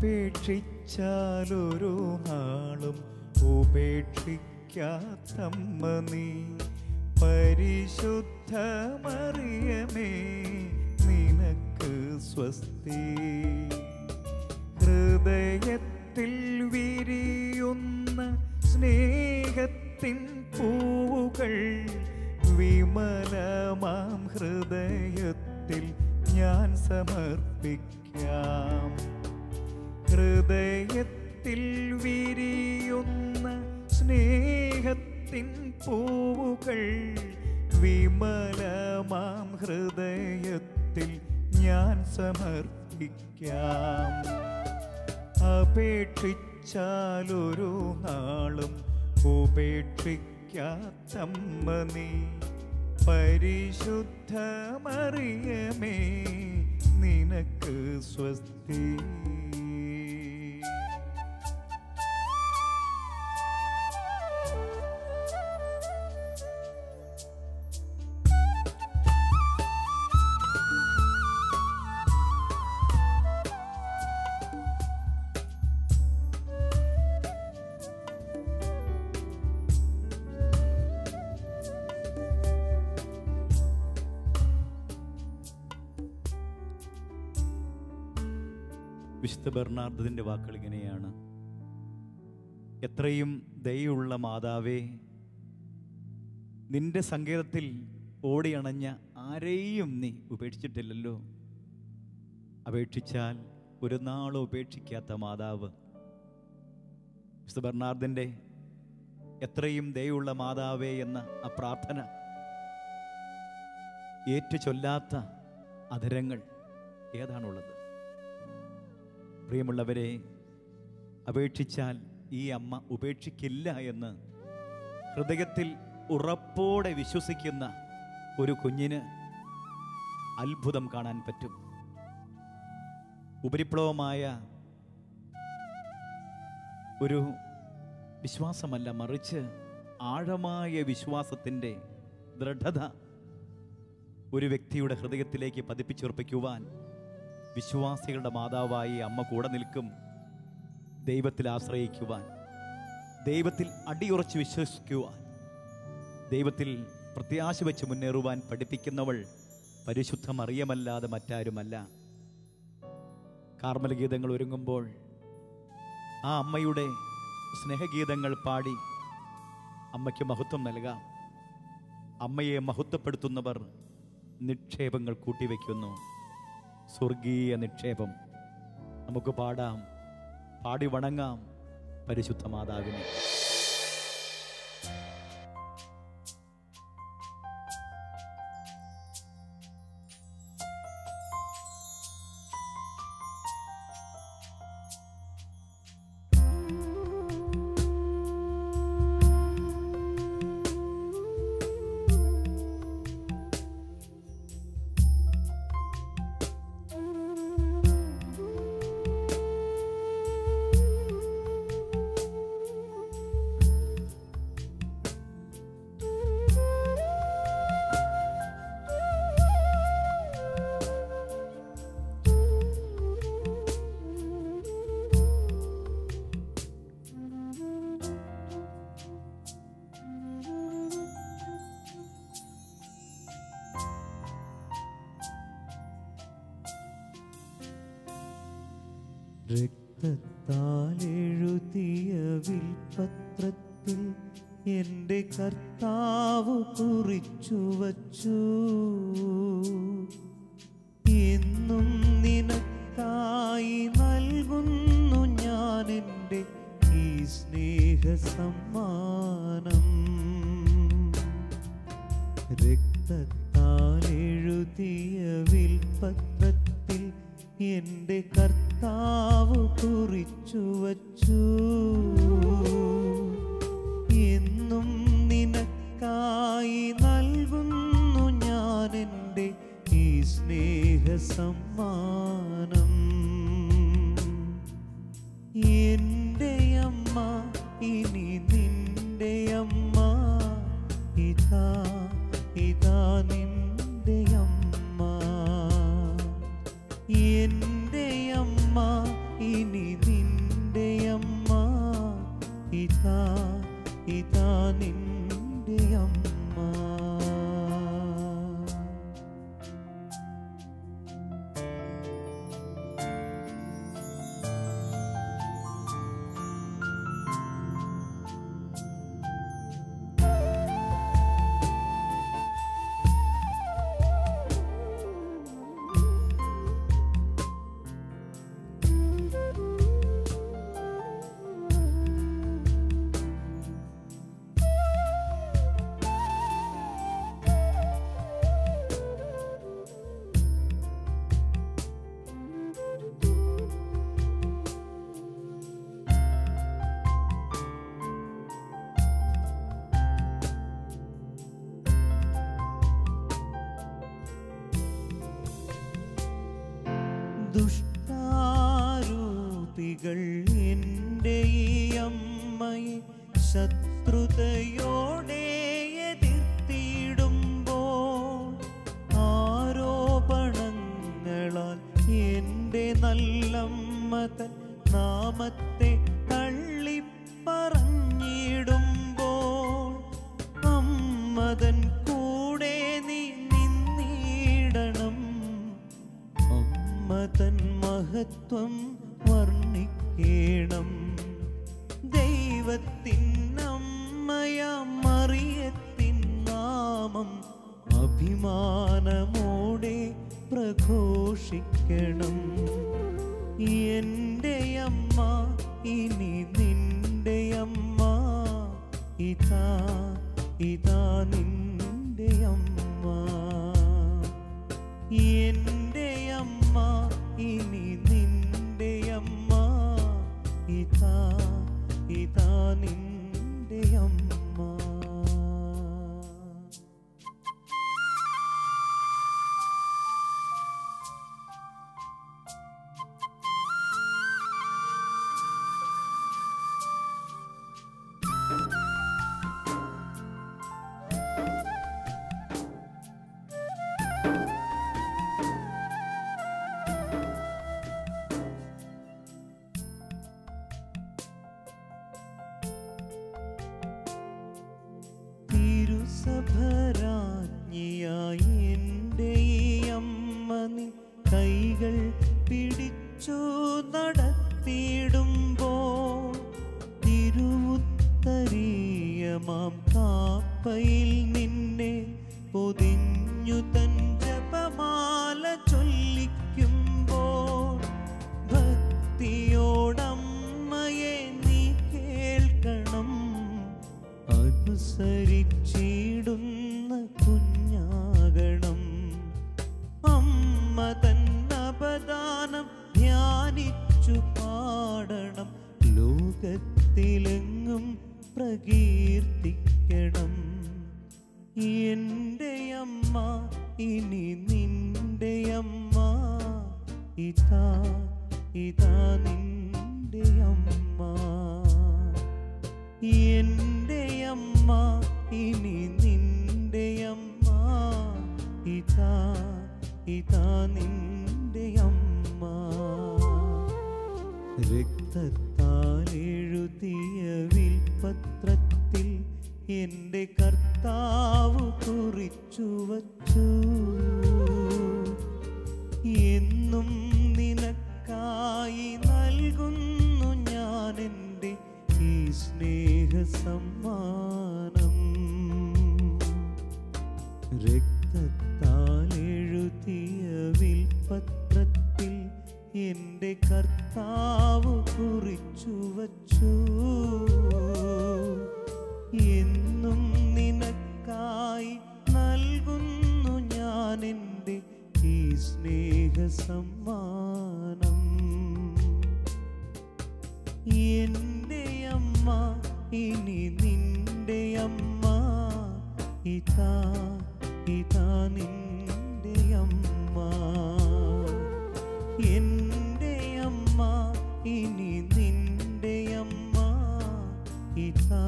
അപേക്ഷിച്ചാലൊരു നാളും ഉപേക്ഷിക്കാത്തമ്മ നീ. പരിശുദ്ധ മറിയമേ നിനക്ക് സ്വസ്തി. ഹൃദയത്തിൽ വിരിയുന്ന സ്നേഹത്തിൻ പൂവുകൾ വിമലമാം ഹൃദയത്തിൽ ഞാൻ സമർപ്പിക്കാം. ഹൃദയത്തിൽ വിരിയുന്ന സ്നേഹത്തിൻ പൂവുകൾ വിമലമാം ഹൃദയത്തിൽ ഞാൻ സമർപ്പിക്കാം. അപേക്ഷിച്ചാലൊരു നാളും ഉപേക്ഷിക്കാത്തമ്മ നീ. പരിശുദ്ധ മറിയമേ നിനക്ക് സ്വസ്തി. വിശുദ്ധ ബെർണാർഡിന്റെ വാക്കുകൾ ഇങ്ങനെയാണ്: എത്രയും ദയുള്ള മാതാവേ, നിന്റെ സങ്കേതത്തിൽ ഓടിയണഞ്ഞ ആരെയും നീ ഉപേക്ഷിച്ചിട്ടില്ലല്ലോ. അപേക്ഷിച്ചാൽ ഒരു നാളും ഉപേക്ഷിക്കാത്ത മാതാവ്. വിശുദ്ധ ബെർണാർഡിന്റെ എത്രയും ദയുള്ള മാതാവേ എന്ന ആ പ്രാർത്ഥന ഏറ്റു ചൊല്ലാത്ത അധരങ്ങൾ ഏതാണുള്ളത്? പ്രിയമുള്ളവരെ, അപേക്ഷിച്ചാൽ ഈ അമ്മ ഉപേക്ഷിക്കില്ല എന്ന് ഹൃദയത്തിൽ ഉറപ്പോടെ വിശ്വസിക്കുന്ന ഒരു കുഞ്ഞിന് അത്ഭുതം കാണാൻ പറ്റും. ഉപരിപ്ലവമായ ഒരു വിശ്വാസമല്ല, മറിച്ച് ആഴമായ വിശ്വാസത്തിൻ്റെ ദൃഢത ഒരു വ്യക്തിയുടെ ഹൃദയത്തിലേക്ക് പതിപ്പിച്ചുറപ്പിക്കുവാൻ വിശ്വാസികളുടെ മാതാവായി അമ്മ കൂടെ നിൽക്കും. ദൈവത്തിൽ ആശ്രയിക്കുവാൻ, ദൈവത്തിൽ അടിയുറച്ച് വിശ്വസിക്കുവാൻ, ദൈവത്തിൽ പ്രത്യാശ വെച്ച് മുന്നേറുവാൻ പഠിപ്പിക്കുന്നവൾ പരിശുദ്ധ മറിയമല്ലാതെ മറ്റാരുമല്ല. കാർമൽ ഗീതങ്ങൾ ഒരുങ്ങുമ്പോൾ ആ അമ്മയുടെ സ്നേഹഗീതങ്ങൾ പാടി അമ്മയ്ക്ക് മഹത്വം നൽകാം. അമ്മയെ മഹത്വപ്പെടുത്തുന്നവർ നിക്ഷേപങ്ങൾ കൂട്ടിവെക്കുന്നു. സ്വർഗീയ നിക്ഷേപം നമുക്ക് പാടാം, പാടി വണങ്ങാം പരിശുദ്ധ മാതാവിനെ. രക്തത്താലെഴുതിയ വിൽപത്രത്തിൽ എൻ്റെ കർത്താവ് കുറിച്ചു വച്ചു. എന്നും നിനക്കായി നൽകുന്നു ഞാൻ എൻ്റെ ഈ സ്നേഹ സമ്മാനം. രക്തത്താലെഴുതിയ വിൽപത്രത്തിൽ എൻ്റെ കർത്താവ് കുറിച്ചു വച്ചു. എന്നും നിനക്കായി നൽകുന്നു ഞാൻ എൻ്റെ ഈ സ്നേഹ സമ്മാനം. എൻ്റെ അമ്മ ഇനി നിന്റെ അമ്മ, ഇതാ ഇതാ നിന്റെ അമ്മ. എൻ്റെ അമ്മ ഇനി കൈകൾ എൻ്റെ ഈ അമ്മയെ ശത്രുതയോടെ എതിർത്തിടുമ്പോൾ ആരോപണങ്ങളാൽ എൻ്റെ നല്ലമ്മ തൻ നാമത്തെ തള്ളിപ്പറഞ്ഞിടുമ്പോൾ അമ്മതൻ കൂടെ നീ നിന്നിടണം. അമ്മതൻ മഹത്വം വർണ്ണിക്കണം. ദൈവത്തിനമ്മയാം മറിയത്തിൻ നാമം അഭിമാനമോടെ പ്രഘോഷിക്കണം. എൻ്റെ അമ്മ ഇനി നിന്റെ അമ്മ, ഇതാ ഇതാ നിന്റെ അമ്മ. എൻ്റെ അമ്മ ഇനി നിന്റെ അമ്മ, ഇതാ ഇതാ നിന്റെ അമ്മ. തിരുസഭരാജ്ഞിയായി എൻ്റെ ഈ അമ്മ നിൻ കൈകൾ പിടിച്ചു നടത്തിയിടുമ്പോൾ തിരുവുത്തരീയമാം കാപ്പയിൽ നിന്നെ പൊതിഞ്ഞു തൻ ജപമാല ചൊല്ലിക്കുമ്പോൾ ഭക്തിയോടമ്മയെ നീ കേൾക്കണം. അനുസരിച്ചിടുന്ന കുഞ്ഞാകണം. അമ്മ തൻ അപദാനം ധ്യാനിച്ചു പാടണം. ലോകത്തിലെങ്ങും പ്രകീർത്തിക്കണം. എൻ്റെ അമ്മ ഇനി നിന്റെ അമ്മ, ഇതാ ഇതാ നിന്റെ അമ്മ. എൻ്റെ അമ്മ ഇനി നിന്റെ അമ്മ, ഇതാ ഇതാ നിന്റെ അമ്മ. രക്തത്താൽ എഴുതിയ വിൽപത്രത്തിൽ എൻ്റെ കർത്താവ് കുറിച്ചു വച്ചു. എന്നും നിനക്കായി നൽകുന്നു ഞാൻ എൻ്റെ ഈ സ്നേഹസമ്മാനം. രക്തത്താൽ എഴുതിയ വിൽപത്രത്തിൽ എൻ്റെ കർത്താവ് കുറിച്ചു വച്ചു. എന്നും നിനക്കായി നൽകുന്നു ഞാൻ എൻ്റെ ഈ സ്നേഹസമ്മാനം. എൻ്റെ അമ്മ ഇനി നിന്റെ അമ്മ, ഇതാ ഇതാ നിന്റെ അമ്മ. എൻ്റെ അമ്മ ഇനി നിന്റെ അമ്മ, ഇതാ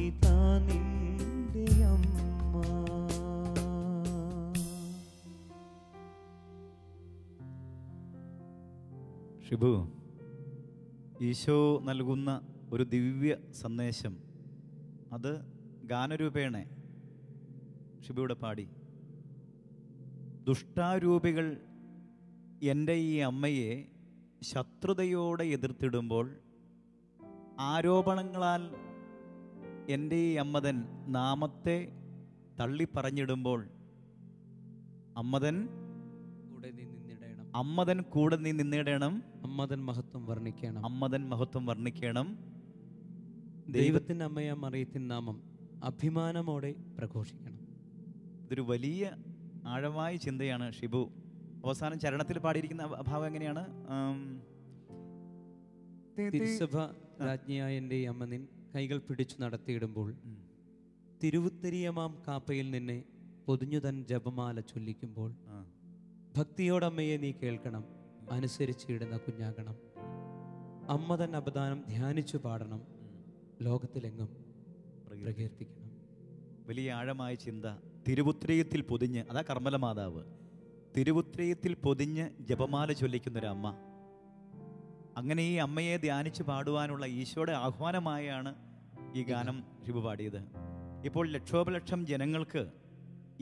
ഇതാ നിന്റെ അമ്മ. ഷിബു, ഈശോ നൽകുന്ന ഒരു ദിവ്യ സന്ദേശം അത് ഗാനരൂപേണ ഷിബുവിടെ പാടി. ദുഷ്ടാരൂപികൾ എൻ്റെ ഈ അമ്മയെ ശത്രുതയോടെ എതിർത്തിടുമ്പോൾ ആരോപണങ്ങളാൽ എൻ്റെ ഈ അമ്മതൻ നാമത്തെ തള്ളിപ്പറഞ്ഞിടുമ്പോൾ അമ്മതൻ കൂടെ നീ നിന്നിടണം. അമ്മതൻ മഹത്വം വർണ്ണിക്കണം. അമ്മതൻ മഹത്വം വർണ്ണിക്കണം. ദൈവത്തിൻ്റെ അമ്മയാം മറിയത്തിൻ നാമം അഭിമാനമോടെ പ്രഘോഷിക്കണം. ഇതൊരു വലിയ ആഴമായ ചിന്തയാണ് ഷിബു. അവസാനം ചരണത്തിൽ പാടിയിരിക്കുന്ന ഭാവം എങ്ങനെയാണ്? തിരുസഭ രാജ്ഞിയായ എൻ്റെ അമ്മ നിൻ കൈകൾ പിടിച്ചു നടത്തിയിടുമ്പോൾ തിരുവുത്തരീയമാം കാപ്പയിൽ നിന്നെ പൊതിഞ്ഞു തൻ ജപമാല ചൊല്ലിക്കുമ്പോൾ ഭക്തിയോടമ്മയെ നീ കേൾക്കണം. അനുസരിച്ചിടുന്ന കുഞ്ഞാകണം. അമ്മ തന്നെ അപദാനം ധ്യാനിച്ചു പാടണം, ലോകത്തിലെങ്ങും പ്രകീർത്തിക്കണം. വലിയ ആഴമായ ചിന്ത. തിരുവുത്രയത്തിൽ പൊതിഞ്ഞ്, അതാ കർമ്മല മാതാവ്, തിരുവുത്രയത്തിൽ പൊതിഞ്ഞ് ജപമാല ചൊല്ലിക്കുന്നൊരമ്മ. അങ്ങനെ ഈ അമ്മയെ ധ്യാനിച്ച് പാടുവാനുള്ള ഈശോയുടെ ആഹ്വാനമായാണ് ഈ ഗാനം ഷിബു പാടിയത്. ഇപ്പോൾ ലക്ഷോപലക്ഷം ജനങ്ങൾക്ക്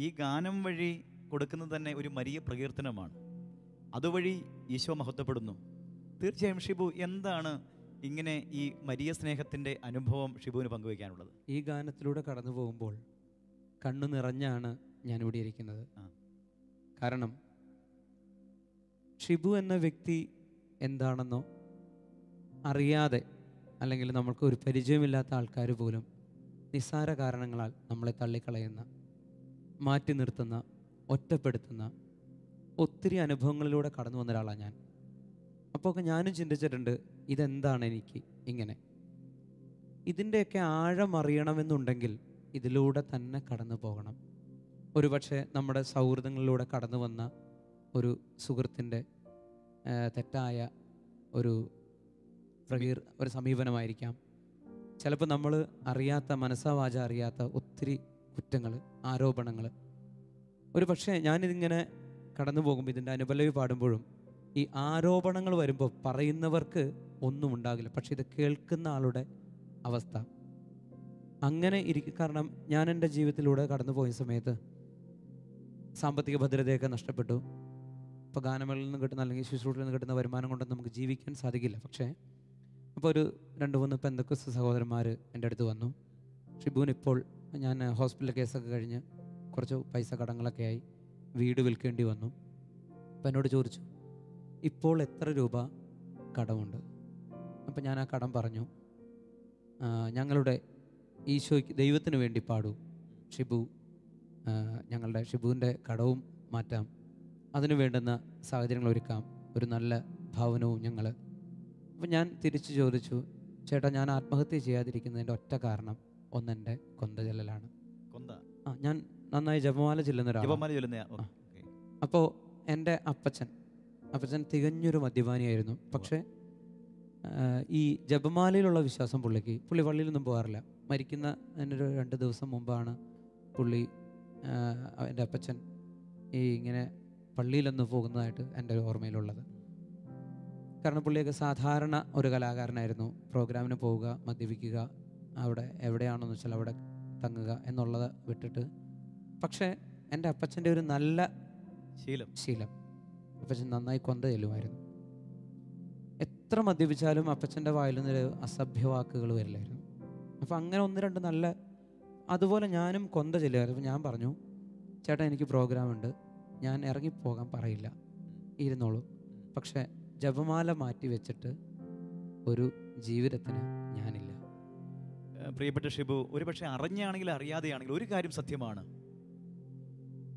ഈ ഗാനം വഴി കൊടുക്കുന്നത് തന്നെ ഒരു മരിയ പ്രകീർത്തനമാണ്. അതുവഴി ഈശോ മഹത്വപ്പെടുന്നു. തീർച്ചയായും ഷിബു, എന്താണ് ഇങ്ങനെ ഈ മരിയ സ്നേഹത്തിൻ്റെ അനുഭവം ഷിബുവിന് പങ്കുവയ്ക്കാനുള്ളത്? ഈ ഗാനത്തിലൂടെ കടന്നു പോകുമ്പോൾ കണ്ണു നിറഞ്ഞാണ് ഞാനിവിടെ ഇരിക്കുന്നത്. കാരണം ഷിബു എന്ന വ്യക്തി എന്താണെന്നോ അറിയാതെ, അല്ലെങ്കിൽ നമ്മൾക്ക് ഒരു പരിചയമില്ലാത്ത ആൾക്കാർ പോലും നിസ്സാര കാരണങ്ങളാൽ നമ്മളെ തള്ളിക്കളയുന്ന, മാറ്റി നിർത്തുന്ന, ഒറ്റപ്പെടുത്തുന്ന ഒത്തിരി അനുഭവങ്ങളിലൂടെ കടന്നു വന്ന ഒരാളാണ് ഞാൻ. അപ്പോൾ ഞാനും ചിന്തിച്ചിട്ടുണ്ട്, ഇതെന്താണ് എനിക്ക് ഇങ്ങനെ? ഇതിൻ്റെയൊക്കെ ആഴം അറിയണമെന്നുണ്ടെങ്കിൽ ഇതിലൂടെ തന്നെ കടന്നു പോകണം. ഒരുപക്ഷെ നമ്മുടെ സൗഹൃദങ്ങളിലൂടെ കടന്നു വന്ന ഒരു സുഹൃത്തിൻ്റെ തെറ്റായ ഒരു സമീപനമായിരിക്കാം. ചിലപ്പോൾ നമ്മൾ അറിയാത്ത, മനസ്സാവാച അറിയാത്ത ഒത്തിരി കുറ്റങ്ങൾ, ആരോപണങ്ങൾ. ഒരു പക്ഷേ ഞാനിതിങ്ങനെ കടന്നു പോകുമ്പോൾ, ഇതിൻ്റെ അനുപല്ലവി പാടുമ്പോഴും ഈ ആരോപണങ്ങൾ വരുമ്പോൾ പറയുന്നവർക്ക് ഒന്നും ഉണ്ടാകില്ല, പക്ഷെ ഇത് കേൾക്കുന്ന ആളുടെ അവസ്ഥ അങ്ങനെ ഇരിക്കും. കാരണം ഞാൻ എൻ്റെ ജീവിതത്തിലൂടെ കടന്നു പോയ സമയത്ത് സാമ്പത്തിക ഭദ്രതയൊക്കെ നഷ്ടപ്പെട്ടു. ഇപ്പോൾ ഗാനമേളയിൽ നിന്ന് കിട്ടുന്ന, അല്ലെങ്കിൽ ശുശ്രൂഷയിൽ നിന്ന് കിട്ടുന്ന വരുമാനം കൊണ്ടൊന്നും നമുക്ക് ജീവിക്കാൻ സാധിക്കില്ല. പക്ഷേ അപ്പോൾ ഒരു 2-3 പെന്തക്കോസ്ത് സഹോദരന്മാർ എൻ്റെ അടുത്ത് വന്നു. ഷിബുവിന് ഇപ്പോൾ, ഞാൻ ഹോസ്പിറ്റൽ കേസൊക്കെ കഴിഞ്ഞ് കുറച്ച് പൈസ കടങ്ങളൊക്കെ ആയി, വീട് വിൽക്കേണ്ടി വന്നു. അപ്പം എന്നോട് ചോദിച്ചു, ഇപ്പോൾ എത്ര രൂപ കടമുണ്ട്? അപ്പം ഞാൻ ആ കടം പറഞ്ഞു. ഞങ്ങളുടെ ഈശോയ്ക്ക്, ദൈവത്തിന് വേണ്ടി പാടൂ ഷിബു, ഷിബുവിൻ്റെ കടവും മാറ്റാം, അതിനു വേണ്ടുന്ന സാഹചര്യങ്ങൾ ഒരുക്കാം, ഒരു നല്ല ഭവനവും ഞങ്ങൾ. അപ്പം ഞാൻ തിരിച്ചു ചോദിച്ചു, ചേട്ടാ, ഞാൻ ആത്മഹത്യ ചെയ്യാതിരിക്കുന്നതിൻ്റെ ഒറ്റ കാരണം ഒന്നെൻ്റെ കൊന്ത ചെല്ലലാണ്. ഞാൻ നന്നായി ജപമാല ചെല്ലുന്ന ഒരാളാണ്. അപ്പോൾ എൻ്റെ അപ്പച്ചൻ തികഞ്ഞൊരു മദ്യപാനിയായിരുന്നു. പക്ഷേ ഈ ജപമാലയിലുള്ള വിശ്വാസം പുള്ളി പള്ളിയിലൊന്നും പോകാറില്ല. മരിക്കുന്ന അതിനൊരു 2 ദിവസം മുമ്പാണ് എൻ്റെ അപ്പച്ചൻ ഇങ്ങനെ പള്ളിയിലൊന്ന് പോകുന്നതായിട്ട് എൻ്റെ ഒരു ഓർമ്മയിലുള്ളത്. കാരണം പുള്ളിയൊക്കെ സാധാരണ ഒരു കലാകാരനായിരുന്നു. പ്രോഗ്രാമിന് പോവുക, മദ്യപിക്കുക, അവിടെ എവിടെയാണെന്ന് വെച്ചാൽ അവിടെ തങ്ങുക എന്നുള്ളത് വിട്ടിട്ട്. പക്ഷേ എൻ്റെ അപ്പച്ചൻ്റെ ഒരു നല്ല ശീലം, അപ്പച്ചൻ നന്നായി കൊന്ത ചെല്ലുമായിരുന്നു. എത്ര മദ്യപിച്ചാലും അപ്പച്ചൻ്റെ വായിൽ നിന്നൊരു അസഭ്യവാക്കുകൾ വരില്ലായിരുന്നു. അപ്പം അങ്ങനെ 1-2 നല്ല, അതുപോലെ ഞാനും കൊന്ത ചെല്ലുമായിരുന്നു. അപ്പം ഞാൻ പറഞ്ഞു, ചേട്ടാ, എനിക്ക് പ്രോഗ്രാമുണ്ട്, ഞാൻ ഇറങ്ങിപ്പോകാൻ പറയില്ല, ഇരുന്നോളൂ. പക്ഷേ ജപമാല മാറ്റി വെച്ചിട്ട് ഒരു ജീവിതത്തിന് ഞാനില്ല. പ്രിയപ്പെട്ട ഷിബു, ഒരു പക്ഷേ അറിഞ്ഞാണെങ്കിലും അറിയാതെയാണെങ്കിലും ഒരു കാര്യം സത്യമാണ്.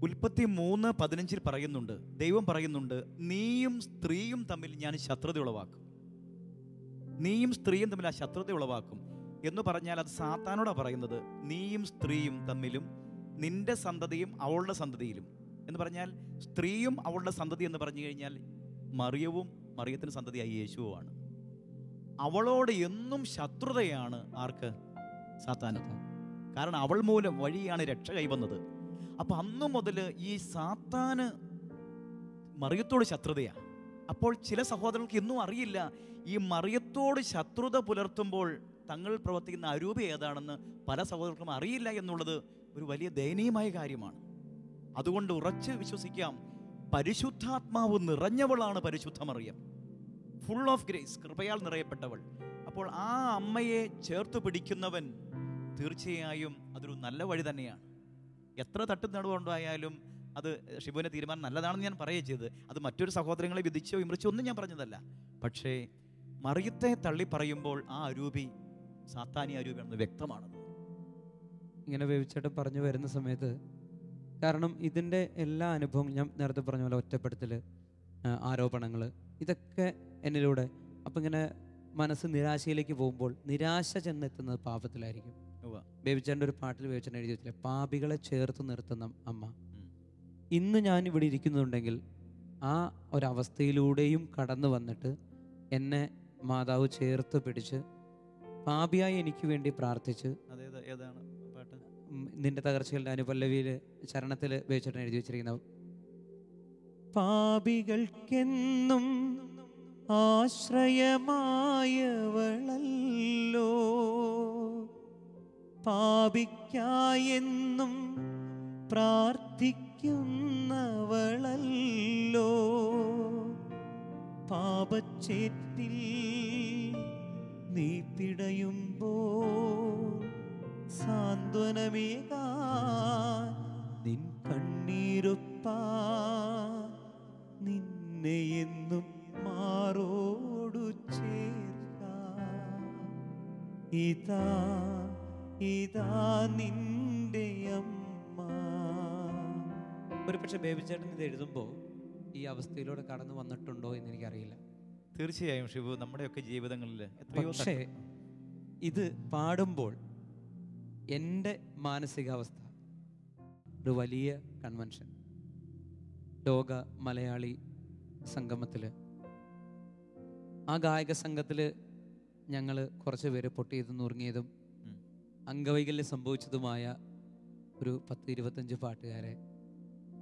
ഉൽപ്പത്തി 3:15 പറയുന്നുണ്ട്, ദൈവം പറയുന്നുണ്ട്, നീയും സ്ത്രീയും തമ്മിൽ ഞാൻ ശത്രുത ഉളവാക്കും. നീയും സ്ത്രീയും തമ്മിൽ ആ ശത്രുത ഉളവാക്കും എന്ന് പറഞ്ഞാൽ അത് സാത്താനോടാണ് പറയുന്നത്. നീയും സ്ത്രീയും തമ്മിലും, നിന്റെ സന്തതിയും അവളുടെ സന്തതിയിലും എന്ന് പറഞ്ഞാൽ, സ്ത്രീയും അവളുടെ സന്തതി എന്ന് പറഞ്ഞു കഴിഞ്ഞാൽ മറിയത്തിന് സന്തതിയായി യേശുവുമാണ്. അവളോട് എന്നും ശത്രുതയാണ്. ആർക്ക്? സാത്താന്. കാരണം അവൾ മൂലം വഴിയാണ് രക്ഷ കൈവന്നത്. അപ്പം അന്നു മുതൽ ഈ സാത്താന് മറിയത്തോട് ശത്രുതയാണ്. അപ്പോൾ ചില സഹോദരങ്ങൾക്ക് ഇന്നും അറിയില്ല, ഈ മറിയത്തോട് ശത്രുത പുലർത്തുമ്പോൾ തങ്ങൾ പ്രവർത്തിക്കുന്ന അരൂപ ഏതാണെന്ന് പല സഹോദരർക്കും അറിയില്ല എന്നുള്ളത് ഒരു വലിയ ദയനീയമായ കാര്യമാണ്. അതുകൊണ്ട് ഉറച്ച് വിശ്വസിക്കാം, പരിശുദ്ധാത്മാവ് നിറഞ്ഞവളാണ് പരിശുദ്ധ മറിയം, ഫുൾ ഓഫ് ഗ്രേസ്, കൃപയാൽ നിറയപ്പെട്ടവൾ. അപ്പോൾ ആ അമ്മയെ ചേർത്ത് പിടിക്കുന്നവൻ തീർച്ചയായും അതൊരു നല്ല വഴി തന്നെയാണ്. എത്ര തട്ടുനടവുണ്ടായാലും അത് ഷിബുവിൻ്റെ തീരുമാനം നല്ലതാണെന്ന് ഞാൻ പറയുകയും ചെയ്ത്, അത് മറ്റൊരു സഹോദരങ്ങളെ വിധിച്ചോ വിമർശിച്ചോ ഒന്നും ഞാൻ പറഞ്ഞതല്ല. പക്ഷേ മറിയത്തെ തള്ളി പറയുമ്പോൾ ആ അരൂപി സാത്താനി അരൂപിയാണെന്ന് വ്യക്തമാണ്. ഇങ്ങനെ വേവിച്ചിട്ട് പറഞ്ഞു വരുന്ന സമയത്ത്, കാരണം ഇതിൻ്റെ എല്ലാ അനുഭവവും ഞാൻ നേരത്തെ പറഞ്ഞ പോലെ ഒറ്റപ്പെടുത്തൽ, ആരോപണങ്ങൾ, ഇതൊക്കെ എന്നിലൂടെ. അപ്പം ഇങ്ങനെ മനസ്സ് നിരാശയിലേക്ക് പോകുമ്പോൾ, നിരാശ ചെന്നെത്തുന്നത് പാപത്തിലായിരിക്കും. ബേബിച്ചാൻ്റെ ഒരു പാട്ടിൽ ബേബിച്ചാൻ എഴുതി വെച്ചില്ല, പാപികളെ ചേർത്ത് നിർത്തുന്ന അമ്മ. ഇന്ന് ഞാൻ ഇവിടെ ഇരിക്കുന്നുണ്ടെങ്കിൽ ആ ഒരവസ്ഥയിലൂടെയും കടന്നു വന്നിട്ട് എന്നെ മാതാവ് ചേർത്ത് പിടിച്ച് പാപിയായി എനിക്ക് വേണ്ടി പ്രാർത്ഥിച്ച്, ഏതാണ് പാട്ട്? നിന്റെ തകർച്ചകളുടെ അനുപല്ലവിയിൽ ചരണത്തിൽ വെച്ചിട്ട് എഴുതി വെച്ചിരിക്കുന്ന പാപികൾക്കെന്നും ആശ്രയമായവളല്ലോ, പാപിക്കായെന്നും പ്രാർത്ഥിക്കുന്നവളല്ലോ, പാപച്ചേറ്റിൽ നീ പിടയുമ്പോൾ സാന്ത്വനമേകാൻ നിൻ കണ്ണീരൊപ്പാ നിന്നെ എന്നും മാറോടു ചേർക്കാം. ഇതാ ഇതാ നിന്റെ അമ്മ. ഒരു പക്ഷെ ബേബി ചേട്ടൻ ഇത് എഴുതുമ്പോൾ ഈ അവസ്ഥയിലൂടെ കടന്നു വന്നിട്ടുണ്ടോ എന്ന് എനിക്കറിയില്ല. തീർച്ചയായും ഷിബു, നമ്മുടെയൊക്കെ ജീവിതങ്ങളിൽ എത്രയോ പക്ഷേ ഇത് പാടുമ്പോൾ എൻ്റെ മാനസികാവസ്ഥ ഒരു വലിയ കൺവെൻഷൻ, ലോക മലയാളി സംഗമത്തിൽ, ആ ഗായക സംഘത്തിൽ ഞങ്ങൾ കുറച്ച് പേര് പൊട്ടിയതും നുറുങ്ങിയതും അംഗവൈകല്യം സംഭവിച്ചതുമായ ഒരു 10-25 പാട്ടുകാരെ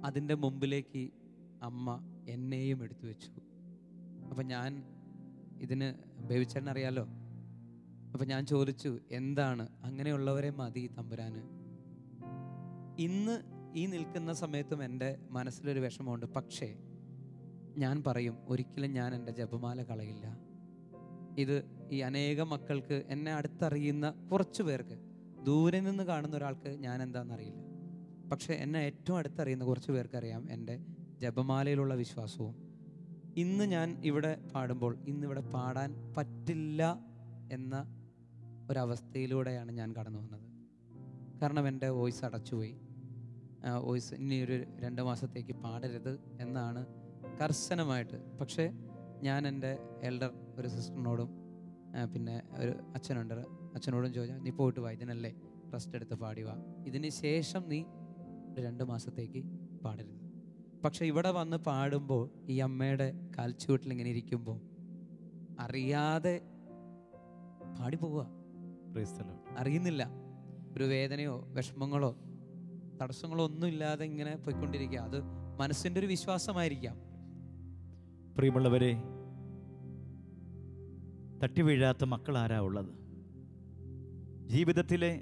അതിൻ്റെ മുമ്പിലേക്ക് അമ്മ എന്നെയും എടുത്തു വെച്ചു. അപ്പം ഞാൻ ഇതിന് ബേബിച്ചേട്ടൻ അറിയാലോ, അപ്പം ഞാൻ ചോദിച്ചു, എന്താണ് അങ്ങനെയുള്ളവരെ മതി തമ്പുരാന്. ഇന്ന് ഈ നിൽക്കുന്ന സമയത്തും എൻ്റെ മനസ്സിലൊരു വിഷമമുണ്ട്. പക്ഷേ ഞാൻ പറയും, ഒരിക്കലും ഞാൻ എൻ്റെ ജപമാല കളയില്ല. ഇത് ഈ അനേകം മക്കൾക്ക്, എന്നെ അടുത്തറിയുന്ന കുറച്ച് പേർക്ക്, ദൂരെ നിന്ന് കാണുന്ന ഒരാൾക്ക് ഞാൻ എന്താണെന്നറിയില്ല, പക്ഷേ എന്നെ ഏറ്റവും അടുത്തറിയുന്ന കുറച്ച് പേർക്കറിയാം എൻ്റെ ജപമാലയിലുള്ള വിശ്വാസവും. ഇന്ന് ഞാൻ ഇവിടെ പാടുമ്പോൾ ഇന്നിവിടെ പാടാൻ പറ്റില്ല എന്ന ഒരവസ്ഥയിലൂടെയാണ് ഞാൻ കടന്നു വന്നത്. കാരണം എൻ്റെ വോയിസ് അടച്ചുപോയി. വോയിസ് ഇനി ഒരു 2 മാസത്തേക്ക് പാടരുത് എന്നാണ് കർശനമായിട്ട്. പക്ഷേ ഞാൻ എൻ്റെ എൽഡർ ഒരു സിസ്റ്ററിനോടും പിന്നെ ഒരു അച്ഛനോടും ചോദിച്ചാൽ, നീ പോയിട്ട് വാ, ഇതിനല്ലേ റെസ്റ്റ് എടുത്ത് പാടി വാ, ഇതിന് ശേഷം നീ ഒരു 2 മാസത്തേക്ക് പാടരുത്. പക്ഷെ ഇവിടെ വന്ന് പാടുമ്പോൾ ഈ അമ്മയുടെ കാൽച്ചുവട്ടിൽ ഇങ്ങനെ ഇരിക്കുമ്പോൾ അറിയാതെ പാടി പോവുക, അറിയുന്നില്ല. ഒരു വേദനയോ വിഷമങ്ങളോ തടസ്സങ്ങളോ ഒന്നും ഇല്ലാതെ ഇങ്ങനെ പോയിക്കൊണ്ടിരിക്കുക. അത് മനസ്സിൻ്റെ ഒരു വിശ്വാസമായിരിക്കാം. പ്രിയമുള്ളവരെ, തട്ടി വീഴാത്ത മക്കൾ ആരാ ഉള്ളത്? ജീവിതത്തിലെ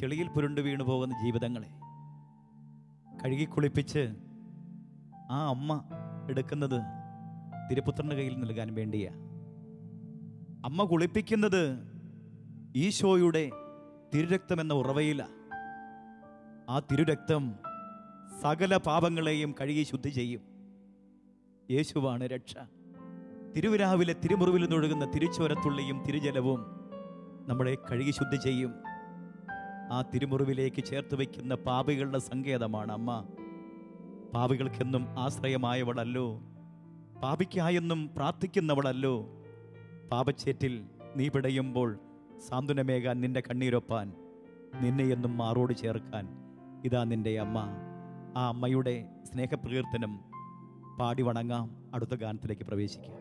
ചെളിയിൽ പുരുണ്ടു വീണു പോകുന്ന ജീവിതങ്ങളെ കഴുകിക്കുളിപ്പിച്ച് ആ അമ്മ എടുക്കുന്നത് തിരുപുത്രൻ്റെ കയ്യിൽ നൽകാൻ വേണ്ടിയാ. അമ്മ കുളിപ്പിക്കുന്നത് ഈശോയുടെ തിരുരക്തം എന്ന ഉറവയിലാണ്. ആ തിരുരക്തം സകല പാപങ്ങളെയും കഴുകി ശുദ്ധി ചെയ്യും. യേശുവാണ് രക്ഷ. തിരുവിരാവിലെ തിരുമുറിവിൽ നിന്നൊഴുകുന്ന തിരുച്ചോരത്തുള്ളിയും തിരുജലവും നമ്മളെ കഴുകി ശുദ്ധി ചെയ്യും. ആ തിരുമുറിവിലേക്ക് ചേർത്ത് വയ്ക്കുന്ന പാപികളുടെ സങ്കേതമാണ് അമ്മ. പാപികൾക്കെന്നും ആശ്രയമായവളല്ലോ, പാപിക്കായെന്നും പ്രാർത്ഥിക്കുന്നവളല്ലോ. പാപച്ചേറ്റിൽ നീ പിടയുമ്പോൾ സാന്ത്വനമേകാൻ നിന്റെ കണ്ണീരൊപ്പാൻ നിന്നെ എന്നും മാറോട് ചേർക്കാൻ ഇതാ നിന്റെ അമ്മ. ആ അമ്മയുടെ സ്നേഹപ്രകീർത്തനം പാടി വണങ്ങാം. അടുത്ത ഗാനത്തിലേക്ക് പ്രവേശിക്കാം.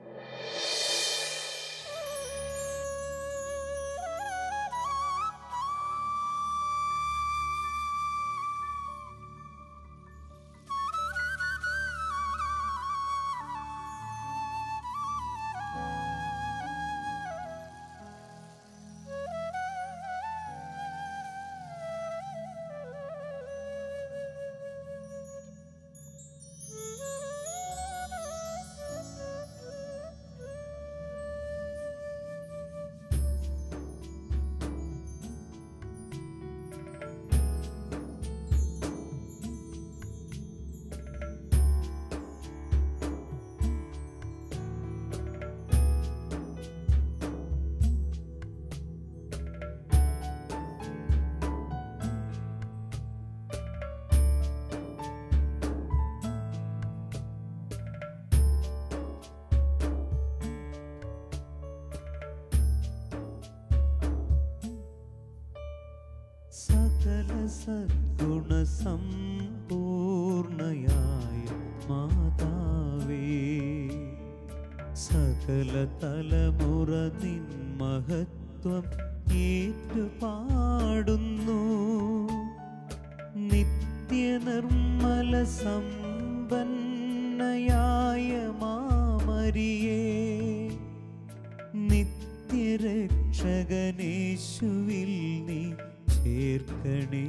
സകല സദ്ഗുണ സമ്പൂർണയായ മാതാവേ, സകല സകല തലമുറ നിൻ മഹത്വം ഏറ്റുപാടുന്നു. നിത്യനിർമ്മല സമ്പന്നയായ മാമരിയേ, നിത്യരക്ഷകനേശുവിൽ നീ ചേർക്കണേ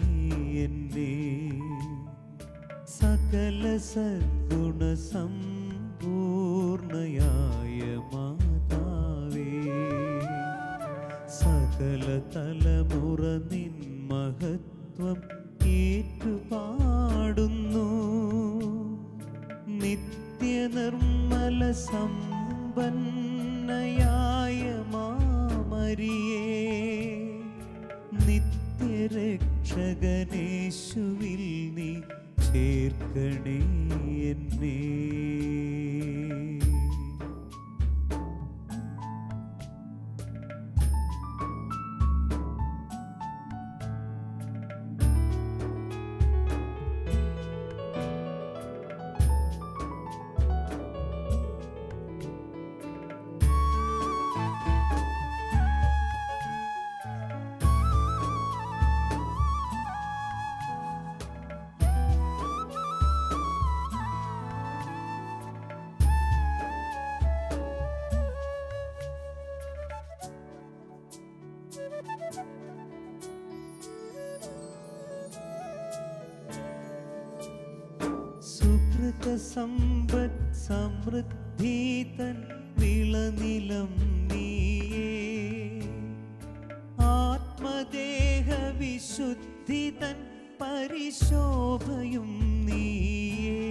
എന്നെ. സകല സദ്ഗുണ സമ്പൂർണയായ മാതാവേ, സകല തലമുറ നിൻ മഹത്വം ഏറ്റുപാടുന്നു. നിത്യനിർമ്മല സമ്പന്നയായ മാമരിയേ, നിത്യരക്ഷകനേശുവിൽ നീ ചേർക്കണേ എന്നെ. സമ്പത്ത് സമൃദ്ധി തൻ വിളനിലം നീയേ, ആത്മദേഹ വിശുദ്ധി തൻ പരിശോഭയും നീയേ.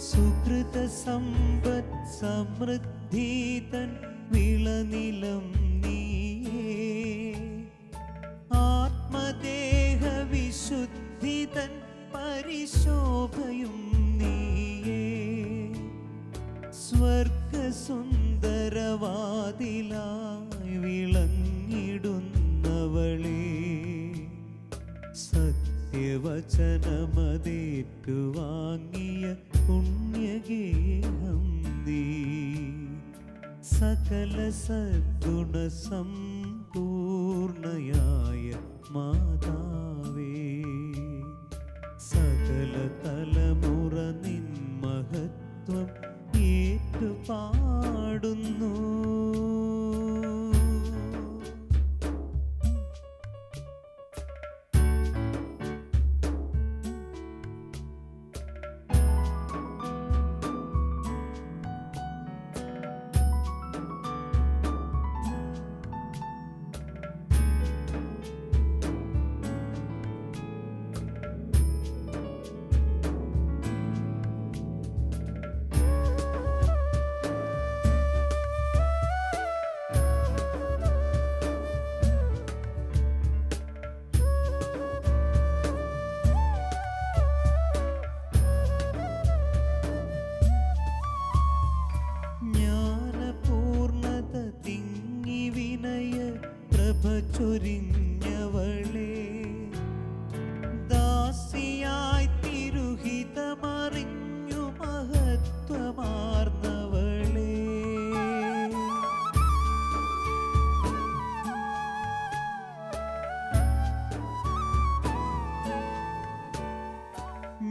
സുകൃത സമ്പത്ത് സമൃദ്ധി തൻ വിളനിലം ആത്മദേഹ വിശുദ്ധി തൻ പരിശോഭയും നീയേ. സ്വർഗസുന്ദരവാതിലായി വിളങ്ങിടുന്നവളേ, സത്യവചനമതേറ്റുവാങ്ങിയ പുണ്യഗേഹം നീ. സകല സദ്ഗുണ സമ്പൂർണയായ മാതാവേ, സകല തലമുറ നിൻ മഹത്വം ഏറ്റുപാടുന്നു. ചൊരിഞ്ഞവളേ, ദാസിയായി തിരുഹിതമറിഞ്ഞു മഹത്വമാർന്നവളേ.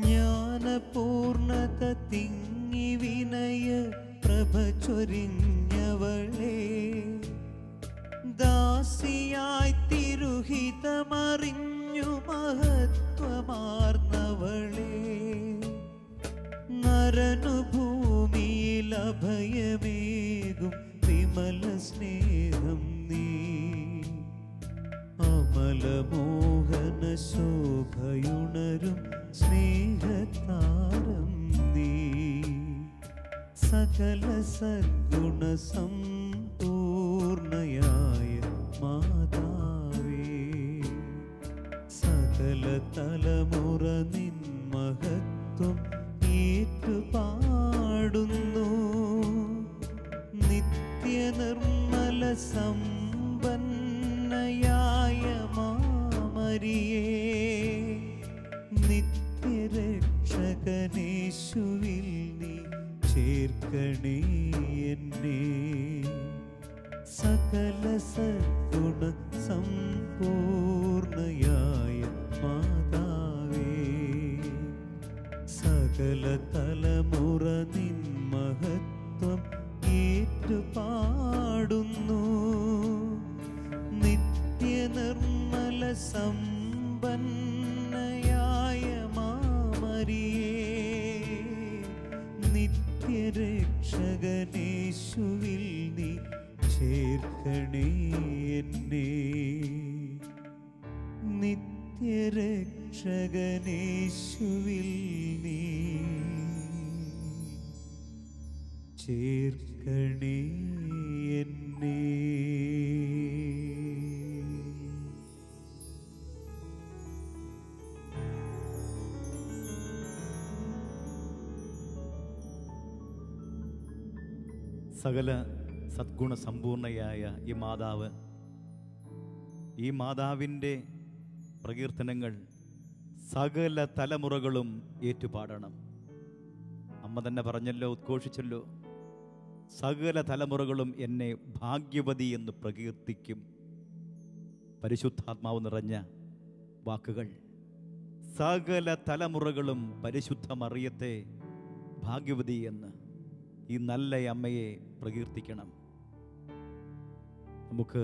ജ്ഞാനപൂർണത തിങ്ങി വിനയ പ്രഭ ചൊരിഞ്ഞവളേ, ദാസിയായി തിരുഹിതമറിഞ്ഞു മഹത്വമാർന്നവളേ. നരനു ഭൂമിയിൽ അഭയമേകും വിമല സ്നേഹം നീ. അമലമോഹന ശോഭയുണരും സ്നേഹതാരം നീ. സകല സദ്ഗുണ സമ്പൂർണയായ മാതാവേ, സകല തലമുറ നിൻ മഹത്വം ഏറ്റുപാടുന്നു. നിത്യനിർമ്മല സമ്പന്നയായ മാമരിയേ, നിത്യരക്ഷകനേ തലമുറ നിൻ മഹത്വം ഏറ്റുപാടുന്നു. നിത്യനിർമ്മല സമ്പന്നയായ മാമരിയേ, നിത്യരക്ഷകനേശുവിൽ നീ ചേർക്കണേ എന്നെ. നിത്യരക്ഷകനേശുവിൽ നീ ചേർക്കണേ എന്നെ. സകല സദ്ഗുണ സമ്പൂർണയായ ഈ മാതാവിൻ്റെ പ്രകീർത്തനങ്ങൾ സകല തലമുറകളും ഏറ്റുപാടണം. അമ്മ തന്നെ പറഞ്ഞല്ലോ, ഉദ്ഘോഷിച്ചല്ലോ, സകല തലമുറകളും എന്നെ ഭാഗ്യവതി എന്ന് പ്രകീർത്തിക്കും. പരിശുദ്ധാത്മാവ് നിറഞ്ഞ വാക്കുകൾ. സകല തലമുറകളും പരിശുദ്ധ മറിയത്തെ ഭാഗ്യവതി എന്ന് ഈ നല്ല അമ്മയെ പ്രകീർത്തിക്കണം. നമുക്ക്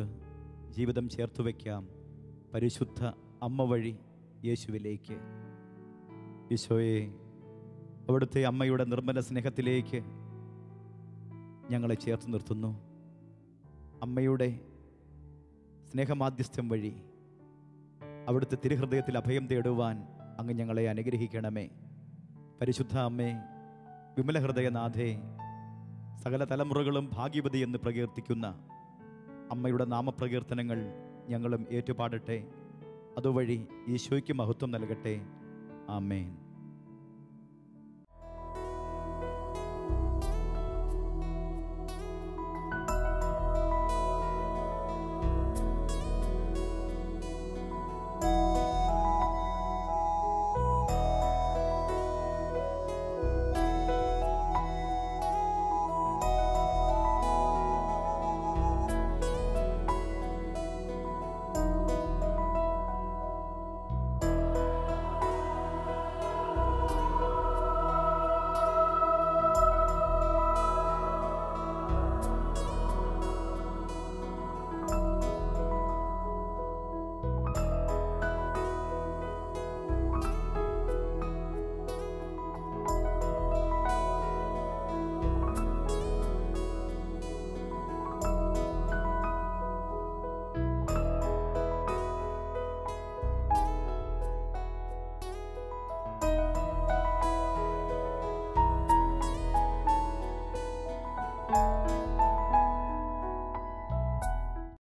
ജീവിതം ചേർത്ത് വയ്ക്കാം പരിശുദ്ധ അമ്മ വഴി യേശുവിലേക്ക്. ഈശോയെ, അവിടുത്തെ അമ്മയുടെ നിർമ്മല സ്നേഹത്തിലേക്ക് ഞങ്ങളെ ചേർത്ത് നിർത്തുന്നു. അമ്മയുടെ സ്നേഹമാധ്യസ്ഥ്യം വഴി അവിടുത്തെ തിരുഹൃദയത്തിൽ അഭയം തേടുവാൻ അങ്ങ് ഞങ്ങളെ അനുഗ്രഹിക്കണമേ. പരിശുദ്ധ അമ്മേ, വിമല ഹൃദയനാഥേ, സകല തലമുറകളും ഭാഗ്യവതി എന്ന് പ്രകീർത്തിക്കുന്ന അമ്മയുടെ നാമപ്രകീർത്തനങ്ങൾ ഞങ്ങളും ഏറ്റുപാടട്ടെ. അതുവഴി ഈശോയ്ക്ക് മഹത്വം നൽകട്ടെ. ആമേൻ.